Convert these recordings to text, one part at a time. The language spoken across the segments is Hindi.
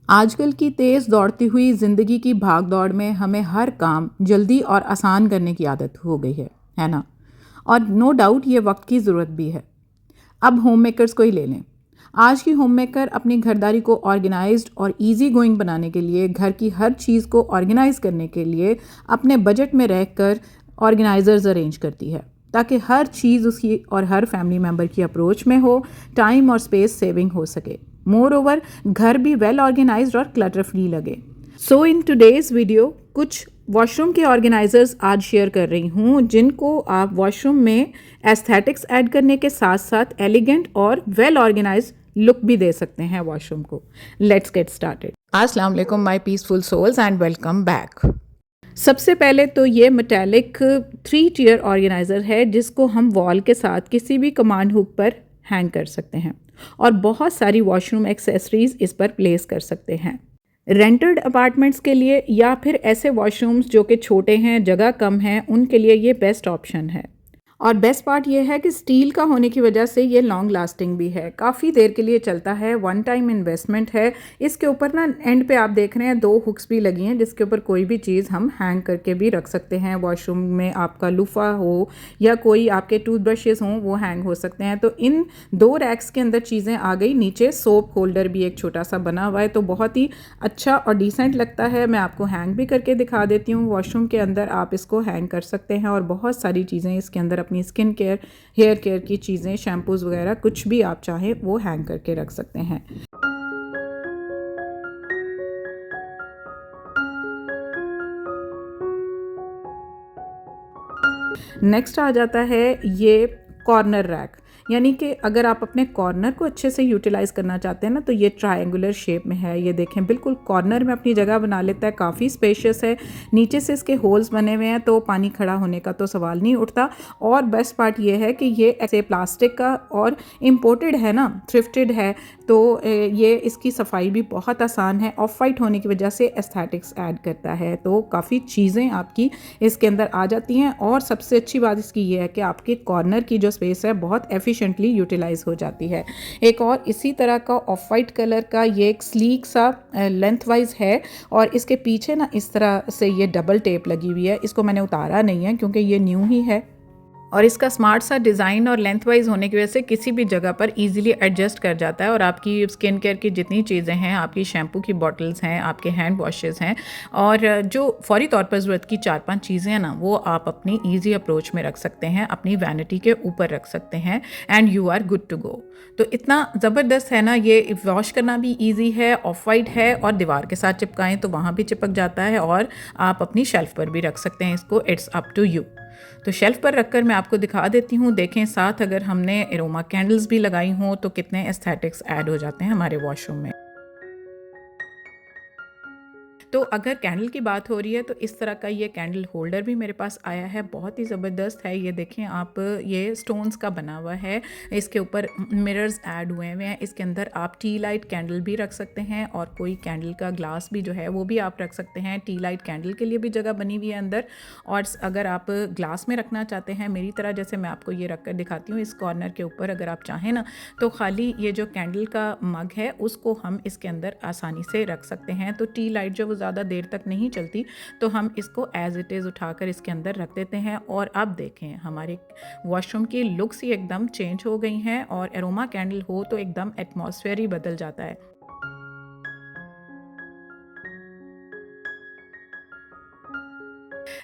आजकल की तेज़ दौड़ती हुई ज़िंदगी की भाग-दौड़ में हमें हर काम जल्दी और आसान करने की आदत हो गई है ना? और नो डाउट ये वक़्त की ज़रूरत भी है। अब होम मेकर्स को ही ले लें। आज की होम मेकर अपनी घरदारी को ऑर्गेनाइज़्ड और ईज़ी गोइंग बनाने के लिए, घर की हर चीज़ को ऑर्गेनाइज़ करने के लिए अपने बजट में रहकर ऑर्गेनाइज़र्स अरेंज करती है, ताकि हर चीज़ उसकी और हर फैमिली मेंबर की अप्रोच में हो, टाइम और स्पेस सेविंग हो सके। मोर ओवर घर भी वेल ऑर्गेनाइज्ड और क्लटर फ्री लगे। सो इन टुडेज़ वीडियो कुछ वॉशरूम के ऑर्गेनाइजर्स आज शेयर कर रही हूँ, जिनको आप वॉशरूम में एस्थेटिक्स ऐड करने के साथ साथ एलिगेंट और वेल ऑर्गेनाइज लुक भी दे सकते हैं वॉशरूम को। Let's get started. अस्सलाम वालेकुम my peaceful souls and welcome back. सबसे पहले तो ये मेटालिक 3 टियर ऑर्गेनाइज़र है, जिसको हम वॉल के साथ किसी भी कमांड हुक पर हैंग कर सकते हैं और बहुत सारी वॉशरूम एक्सेसरीज इस पर प्लेस कर सकते हैं। रेंटेड अपार्टमेंट्स के लिए या फिर ऐसे वॉशरूम्स जो कि छोटे हैं, जगह कम है, उनके लिए ये बेस्ट ऑप्शन है। और बेस्ट पार्ट ये है कि स्टील का होने की वजह से ये लॉन्ग लास्टिंग भी है, काफ़ी देर के लिए चलता है, वन टाइम इन्वेस्टमेंट है। इसके ऊपर ना एंड पे आप देख रहे हैं 2 हुक्स भी लगी हैं, जिसके ऊपर कोई भी चीज़ हम हैंग करके भी रख सकते हैं। वॉशरूम में आपका लूफा हो या कोई आपके टूथब्रशेस हों, वो हैंग हो सकते हैं। तो इन 2 रैक्स के अंदर चीज़ें आ गई। नीचे सोप होल्डर भी एक छोटा सा बना हुआ है, तो बहुत ही अच्छा और डिसेंट लगता है। मैं आपको हैंग भी करके दिखा देती हूँ। वॉशरूम के अंदर आप इसको हैंग कर सकते हैं और बहुत सारी चीज़ें इसके अंदर, अपनी स्किन केयर, हेयर केयर की चीज़ें, शैम्पूज़ वगैरह कुछ भी आप चाहें वो हैंग करके रख सकते हैं। नेक्स्ट आ जाता है ये कॉर्नर रैक, यानी कि अगर आप अपने कॉर्नर को अच्छे से यूटिलाइज़ करना चाहते हैं ना, तो ये ट्रायंगुलर शेप में है। ये देखें, बिल्कुल कॉर्नर में अपनी जगह बना लेता है, काफ़ी स्पेशियस है। नीचे से इसके होल्स बने हुए हैं, तो पानी खड़ा होने का तो सवाल नहीं उठता। और बेस्ट पार्ट ये है कि ये ऐसे प्लास्टिक का और इम्पोर्टेड है ना, थ्रिफ्टेड है, तो ये इसकी सफाई भी बहुत आसान है। ऑफ वाइट होने की वजह से एस्थेटिक्स ऐड करता है, तो काफ़ी चीज़ें आपकी इसके अंदर आ जाती हैं। और सबसे अच्छी बात इसकी ये है कि आपके कॉर्नर की जो स्पेस है बहुत एफिशिएंटली यूटिलाइज हो जाती है। एक और इसी तरह का ऑफ वाइट कलर का ये एक स्लीक सा लेंथ वाइज है, और इसके पीछे ना इस तरह से ये डबल टेप लगी हुई है। इसको मैंने उतारा नहीं है क्योंकि ये न्यू ही है, और इसका स्मार्ट सा डिज़ाइन और लेंथ वाइज होने की वजह से किसी भी जगह पर इजीली एडजस्ट कर जाता है। और आपकी स्किन केयर की जितनी चीज़ें हैं, आपकी शैम्पू की बॉटल्स हैं, आपके हैंड वॉशेस हैं, और जो फौरी तौर पर ज़रूरत की 4-5 चीज़ें हैं ना, वो आप अपनी ईजी अप्रोच में रख सकते हैं, अपनी वैनिटी के ऊपर रख सकते हैं, and you are good to go. तो इतना ज़बरदस्त है ना, ये वॉश करना भी ईजी है, ऑफ वाइट है, और दीवार के साथ चिपकाएँ तो वहाँ भी चिपक जाता है, और आप अपनी शेल्फ पर भी रख सकते हैं इसको। It's up to you. तो शेल्फ पर रखकर मैं आपको दिखा देती हूँ। देखें, साथ अगर हमने एरोमा कैंडल्स भी लगाई हों तो कितने एस्थेटिक्स ऐड हो जाते हैं हमारे वॉशरूम में। तो अगर कैंडल की बात हो रही है, तो इस तरह का ये कैंडल होल्डर भी मेरे पास आया है, बहुत ही ज़बरदस्त है। ये देखें आप, ये स्टोन्स का बना हुआ है, इसके ऊपर मिरर्स ऐड हुए हुए हैं। इसके अंदर आप टी लाइट कैंडल भी रख सकते हैं, और कोई कैंडल का ग्लास भी जो है वो भी आप रख सकते हैं। टी लाइट कैंडल के लिए भी जगह बनी हुई है अंदर। और अगर आप ग्लास में रखना चाहते हैं, मेरी तरह, जैसे मैं आपको ये रख कर दिखाती हूँ, इस कॉर्नर के ऊपर अगर आप चाहें ना, तो खाली ये जो कैंडल का मग है उसको हम इसके अंदर आसानी से रख सकते हैं। तो टी लाइट जो ज़्यादा देर तक नहीं चलती, तो हम इसको एज इट इज़ उठाकर इसके अंदर रख देते हैं। और अब देखें, हमारे वॉशरूम की लुक्स ही एकदम चेंज हो गई हैं, और एरोमा कैंडल हो तो एकदम एटमॉस्फेयर ही बदल जाता है।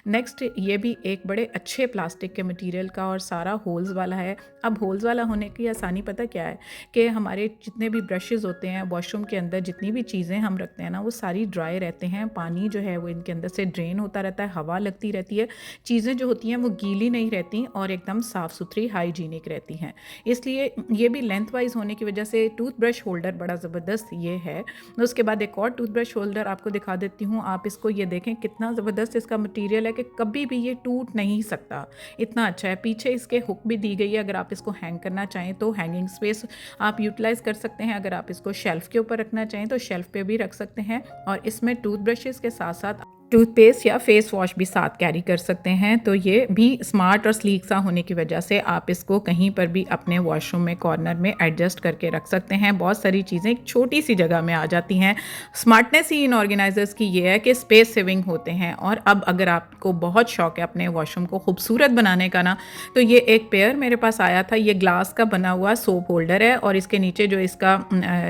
नेक्स्ट, ये भी एक बड़े अच्छे प्लास्टिक के मटेरियल का और सारा होल्स वाला है। अब होल्स वाला होने की आसानी पता क्या है, कि हमारे जितने भी ब्रशेस होते हैं वॉशरूम के अंदर, जितनी भी चीज़ें हम रखते हैं ना, वो सारी ड्राई रहते हैं। पानी जो है वो इनके अंदर से ड्रेन होता रहता है, हवा लगती रहती है, चीज़ें जो होती हैं वो गीली नहीं रहती और एकदम साफ़ सुथरी हाइजीनिक रहती हैं। इसलिए ये भी लेंथ वाइज होने की वजह से टूथब्रश होल्डर बड़ा ज़बरदस्त ये है। उसके बाद एक और टूथब्रश होल्डर आपको दिखा देती हूँ। आप इसको, ये देखें कितना ज़बरदस्त इसका मटीरियल है कि कभी भी ये टूट नहीं सकता, इतना अच्छा है। पीछे इसके हुक भी दी गई है, अगर आप इसको हैंग करना चाहें तो हैंगिंग स्पेस आप यूटिलाइज कर सकते हैं। अगर आप इसको शेल्फ के ऊपर रखना चाहें तो शेल्फ पे भी रख सकते हैं। और इसमें टूथब्रशेस के साथ साथ टूथपेस्ट या फेस वॉश भी साथ कैरी कर सकते हैं। तो ये भी स्मार्ट और स्लीक सा होने की वजह से आप इसको कहीं पर भी अपने वॉशरूम में कॉर्नर में एडजस्ट करके रख सकते हैं। बहुत सारी चीज़ें एक छोटी सी जगह में आ जाती हैं। स्मार्टनेस ही इन ऑर्गेनाइजर्स की ये है कि स्पेस सेविंग होते हैं। और अब अगर आपको बहुत शौक है अपने वॉशरूम को खूबसूरत बनाने का ना, तो ये एक पेयर मेरे पास आया था। ये ग्लास का बना हुआ सोप होल्डर है और इसके नीचे जो इसका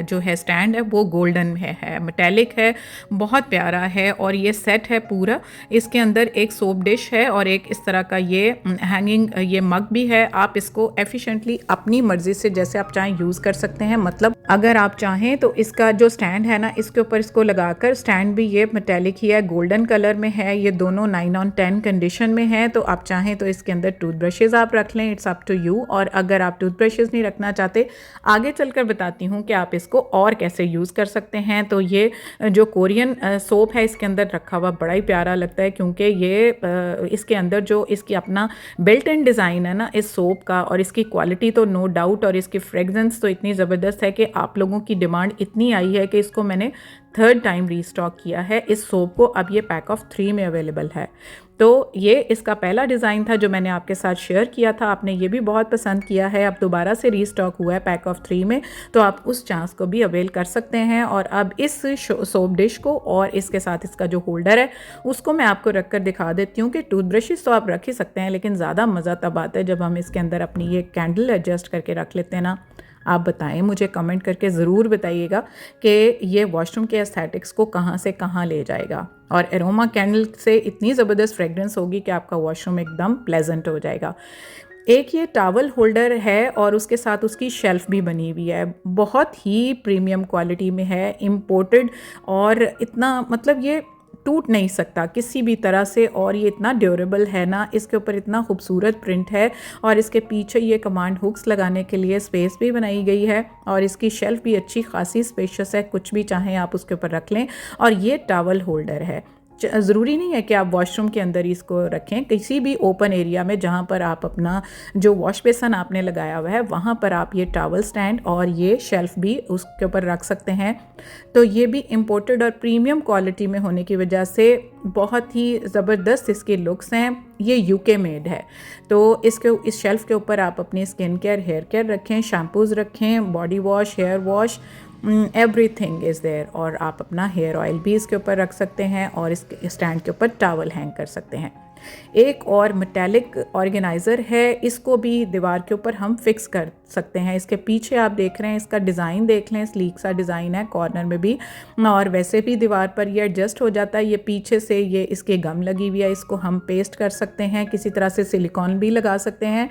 जो है स्टैंड है वो गोल्डन है, मेटेलिक है, बहुत प्यारा है। और ये सेट है पूरा। इसके अंदर एक सोप डिश है और एक इस तरह का ये हैंगिंग ये मग भी है। आप इसको एफिशिएंटली अपनी मर्जी से जैसे आप चाहें यूज़ कर सकते हैं। मतलब अगर आप चाहें तो इसका जो स्टैंड है ना, इसके ऊपर इसको लगाकर, स्टैंड भी ये मेटेलिक ही है, गोल्डन कलर में है, ये दोनों 9/10 कंडीशन में है। तो आप चाहें तो इसके अंदर टूथब्रशेज आप रख लें, इट्स अप टू यू। और अगर आप टूथब्रशेज नहीं रखना चाहते, आगे चलकर बताती हूँ कि आप इसको और कैसे यूज़ कर सकते हैं। तो ये जो कोरियन सोप है इसके अंदर रखा हुआ बड़ा ही प्यारा लगता है, क्योंकि ये इसके अंदर जो इसकी अपना बिल्ट इन डिज़ाइन है ना इस सोप का, और इसकी क्वालिटी तो नो डाउट, और इसकी फ्रेगरेंस तो इतनी ज़बरदस्त है कि आप लोगों की डिमांड इतनी आई है कि इसको मैंने 3rd टाइम रीस्टॉक किया है इस सोप को। अब ये पैक ऑफ 3 में अवेलेबल है। तो ये इसका पहला डिज़ाइन था जो मैंने आपके साथ शेयर किया था, आपने ये भी बहुत पसंद किया है। अब दोबारा से रीस्टॉक हुआ है पैक ऑफ 3 में, तो आप उस चांस को भी अवेल कर सकते हैं। और अब इस सोप डिश को और इसके साथ इसका जो होल्डर है उसको मैं आपको रख कर दिखा देती हूँ कि टूथब्रशेस तो आप रख ही सकते हैं, लेकिन ज़्यादा मज़ा तब आता है जब हम इसके अंदर अपनी ये कैंडल एडजस्ट करके रख लेते हैं ना। आप बताएं, मुझे कमेंट करके ज़रूर बताइएगा कि ये वॉशरूम के एस्थेटिक्स को कहाँ से कहाँ ले जाएगा। और एरोमा कैंडल से इतनी ज़बरदस्त फ्रेगरेंस होगी कि आपका वॉशरूम एकदम प्लेजेंट हो जाएगा। एक ये टॉवल होल्डर है और उसके साथ उसकी शेल्फ़ भी बनी हुई है, बहुत ही प्रीमियम क्वालिटी में है, इम्पोर्टेड, और इतना मतलब ये टूट नहीं सकता किसी भी तरह से। और ये इतना ड्यूरेबल है ना, इसके ऊपर इतना खूबसूरत प्रिंट है, और इसके पीछे ये कमांड हुक्स लगाने के लिए स्पेस भी बनाई गई है, और इसकी शेल्फ भी अच्छी खासी स्पेशियस है, कुछ भी चाहें आप उसके ऊपर रख लें। और ये टॉवल होल्डर है, ज़रूरी नहीं है कि आप वॉशरूम के अंदर ही इसको रखें, किसी भी ओपन एरिया में जहाँ पर आप अपना जो वॉश बेसन आपने लगाया हुआ है वहाँ पर आप ये टॉवल स्टैंड और ये शेल्फ भी उसके ऊपर रख सकते हैं। तो ये भी इम्पोर्टेड और प्रीमियम क्वालिटी में होने की वजह से बहुत ही ज़बरदस्त इसके लुक्स हैं। ये यूके मेड है। तो इस शेल्फ के ऊपर आप अपनी स्किन केयर, हेयर केयर रखें, शैम्पूज़ रखें, body wash, hair wash, everything is there. और आप अपना हेयर ऑयल भी इसके ऊपर रख सकते हैं और इस स्टैंड के ऊपर टॉवल हैंग कर सकते हैं। एक और मेटालिक ऑर्गेनाइज़र है, इसको भी दीवार के ऊपर हम फिक्स कर सकते हैं। इसके पीछे आप देख रहे हैं, इसका डिज़ाइन देख लें, स्लीक सा डिज़ाइन है कॉर्नर में भी, और वैसे भी दीवार पर ये एडजस्ट हो जाता है। ये पीछे से ये इसके गम लगी हुई है, इसको हम पेस्ट कर सकते हैं, किसी तरह से सिलिकॉन भी लगा सकते हैं,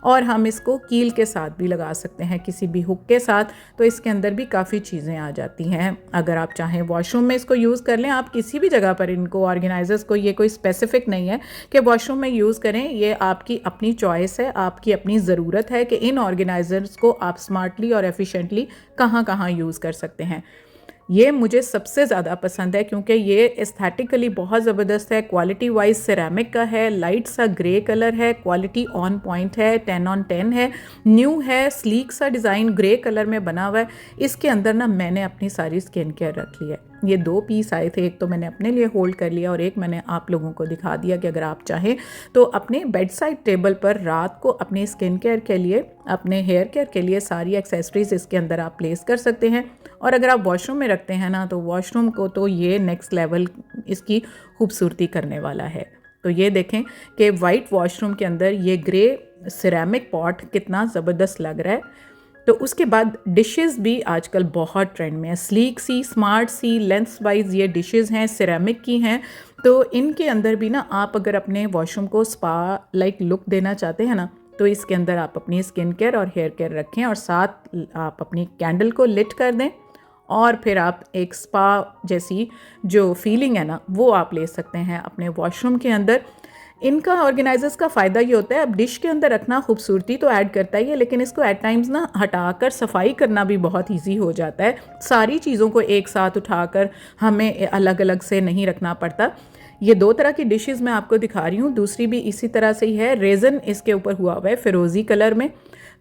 और हम इसको कील के साथ भी लगा सकते हैं, किसी भी हुक के साथ। तो इसके अंदर भी काफ़ी चीज़ें आ जाती हैं। अगर आप चाहें वॉशरूम में इसको यूज़ कर लें, आप किसी भी जगह पर इनको ऑर्गेनाइजर्स को, ये कोई स्पेसिफिक नहीं है कि वॉशरूम में यूज़ करें, ये आपकी अपनी चॉइस है, आपकी अपनी ज़रूरत है कि इन ऑर्गेनाइजर्स को आप स्मार्टली और एफिशिएंटली कहाँ कहाँ यूज़ कर सकते हैं। ये मुझे सबसे ज़्यादा पसंद है क्योंकि ये एस्थेटिकली बहुत ज़बरदस्त है, क्वालिटी वाइज सिरेमिक का है, लाइट सा ग्रे कलर है, क्वालिटी ऑन पॉइंट है, 10/10 है, न्यू है, स्लीक सा डिज़ाइन ग्रे कलर में बना हुआ है। इसके अंदर ना मैंने अपनी सारी स्किन केयर रख ली है। ये 2 पीस आए थे, एक तो मैंने अपने लिए होल्ड कर लिया और एक मैंने आप लोगों को दिखा दिया कि अगर आप चाहें तो अपने बेड साइड टेबल पर रात को अपनी स्किन केयर के लिए, अपने हेयर केयर के लिए सारी एक्सेसरीज इसके अंदर आप प्लेस कर सकते हैं। और अगर आप वॉशरूम में रखते हैं ना, तो वॉशरूम को तो ये नेक्स्ट लेवल इसकी खूबसूरती करने वाला है। तो ये देखें कि वाइट वॉशरूम के अंदर ये ग्रे सिरेमिक पॉट कितना ज़बरदस्त लग रहा है। तो उसके बाद डिशेस भी आजकल बहुत ट्रेंड में है, स्लीक सी, स्मार्ट सी, लेंथ वाइज ये डिशेस हैं, सिरेमिक की हैं। तो इनके अंदर भी ना आप अगर अपने वॉशरूम को स्पा लाइक लुक देना चाहते हैं ना, तो इसके अंदर आप अपनी स्किन केयर और हेयर केयर रखें और साथ आप अपनी कैंडल को लिट कर दें, और फिर आप एक स्पा जैसी जो फीलिंग है ना वो आप ले सकते हैं अपने वॉशरूम के अंदर। इनका ऑर्गेनाइजर्स का फ़ायदा ये होता है, अब डिश के अंदर रखना खूबसूरती तो ऐड करता ही है, लेकिन इसको एट टाइम्स ना हटाकर सफाई करना भी बहुत इजी हो जाता है। सारी चीज़ों को एक साथ उठाकर हमें अलग अलग से नहीं रखना पड़ता। ये 2 तरह की डिशेस मैं आपको दिखा रही हूँ, दूसरी भी इसी तरह से ही है। रेज़न इसके ऊपर हुआ हुआ है फ़िरोज़ी कलर में,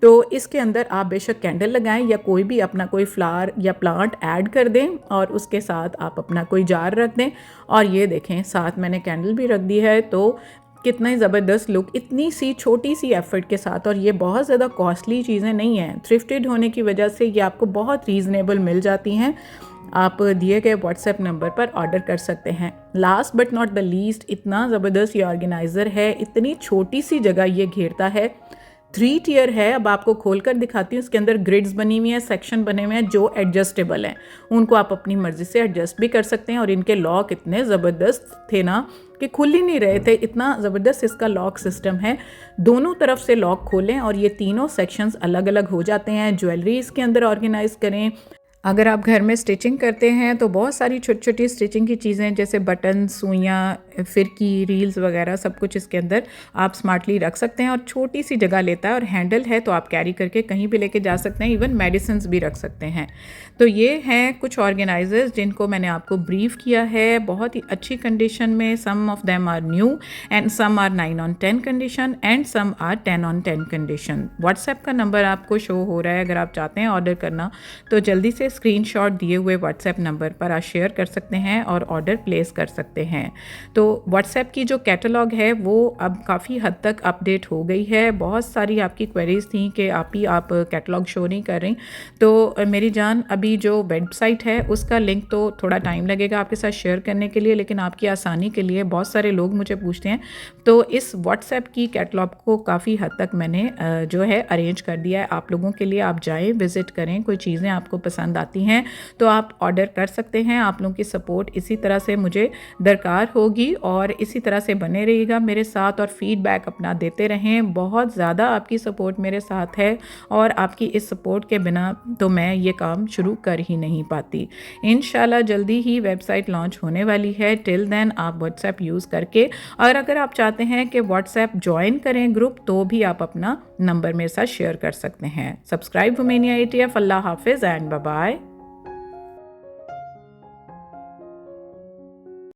तो इसके अंदर आप बेशक कैंडल लगाएं या कोई भी अपना कोई फ्लावर या प्लांट ऐड कर दें और उसके साथ आप अपना कोई जार रख दें। और ये देखें साथ मैंने कैंडल भी रख दी है, तो कितना ही ज़बरदस्त लुक इतनी सी छोटी सी एफर्ट के साथ। और ये बहुत ज़्यादा कॉस्टली चीज़ें नहीं हैं, थ्रिफ्टेड होने की वजह से ये आपको बहुत रीज़नेबल मिल जाती हैं। आप दिए गए व्हाट्सएप नंबर पर ऑर्डर कर सकते हैं। Last but not the least, इतना ज़बरदस्त ये ऑर्गेनाइज़र है, इतनी छोटी सी जगह ये घेरता है। 3 टियर है, अब आपको खोलकर दिखाती हूँ। इसके अंदर ग्रिड्स बनी हुई हैं, सेक्शन बने हुए हैं जो एडजस्टेबल हैं, उनको आप अपनी मर्ज़ी से एडजस्ट भी कर सकते हैं। और इनके लॉक इतने ज़बरदस्त थे ना कि खुल ही नहीं रहे थे, इतना ज़बरदस्त इसका लॉक सिस्टम है। दोनों तरफ से लॉक खोलें और ये तीनों सेक्शंस अलग अलग हो जाते हैं। ज्वेलरी इसके अंदर ऑर्गेनाइज़ करें। अगर आप घर में स्टिचिंग करते हैं तो बहुत सारी छोटी छोटी स्टिचिंग की चीज़ें जैसे बटन, सुइयाँ, फिरकी, रील्स वगैरह सब कुछ इसके अंदर आप स्मार्टली रख सकते हैं। और छोटी सी जगह लेता है और हैंडल है तो आप कैरी करके कहीं भी लेके जा सकते हैं, इवन मेडिसिन्स भी रख सकते हैं। तो ये हैं कुछ ऑर्गेनाइजर्स जिनको मैंने आपको ब्रीफ किया है, बहुत ही अच्छी कंडीशन में। Some of them are new and some are 9/10 condition and some are 10/10 condition. WhatsApp का नंबर आपको शो हो रहा है, अगर आप चाहते हैं ऑर्डर करना तो जल्दी से स्क्रीनशॉट दिए हुए व्हाट्सएप नंबर पर आप शेयर कर सकते हैं और ऑर्डर प्लेस कर सकते हैं। तो व्हाट्सएप की जो कैटलॉग है वो अब काफ़ी हद तक अपडेट हो गई है। बहुत सारी आपकी क्वेरीज थी कि आप कैटलॉग शो नहीं कर रही, तो मेरी जान अभी जो वेबसाइट है उसका लिंक तो थोड़ा टाइम लगेगा आपके साथ शेयर करने के लिए, लेकिन आपकी आसानी के लिए बहुत सारे लोग मुझे पूछते हैं, तो इस व्हाट्सएप की कैटलॉग को काफ़ी हद तक मैंने जो है अरेंज कर दिया है आप लोगों के लिए। आप जाएँ, विज़िट करें, कोई चीज़ें आपको पसंद आती हैं तो आप ऑर्डर कर सकते हैं। आप लोगों की सपोर्ट इसी तरह से मुझे दरकार होगी और इसी तरह से बने रहिएगा मेरे साथ और फीडबैक अपना देते रहें। बहुत ज़्यादा आपकी सपोर्ट मेरे साथ है और आपकी इस सपोर्ट के बिना तो मैं ये काम शुरू कर ही नहीं पाती। इंशाल्लाह जल्दी ही वेबसाइट लॉन्च होने वाली है। टिल देन आप व्हाट्सएप यूज़ करके, और अगर आप चाहते हैं कि व्हाट्सएप ज्वाइन करें ग्रुप, तो भी आप अपना नंबर मेरे साथ शेयर कर सकते हैं। Subscribe वुमेनिया ATF। अल्लाह हाफिज़ एंड बाय बाय।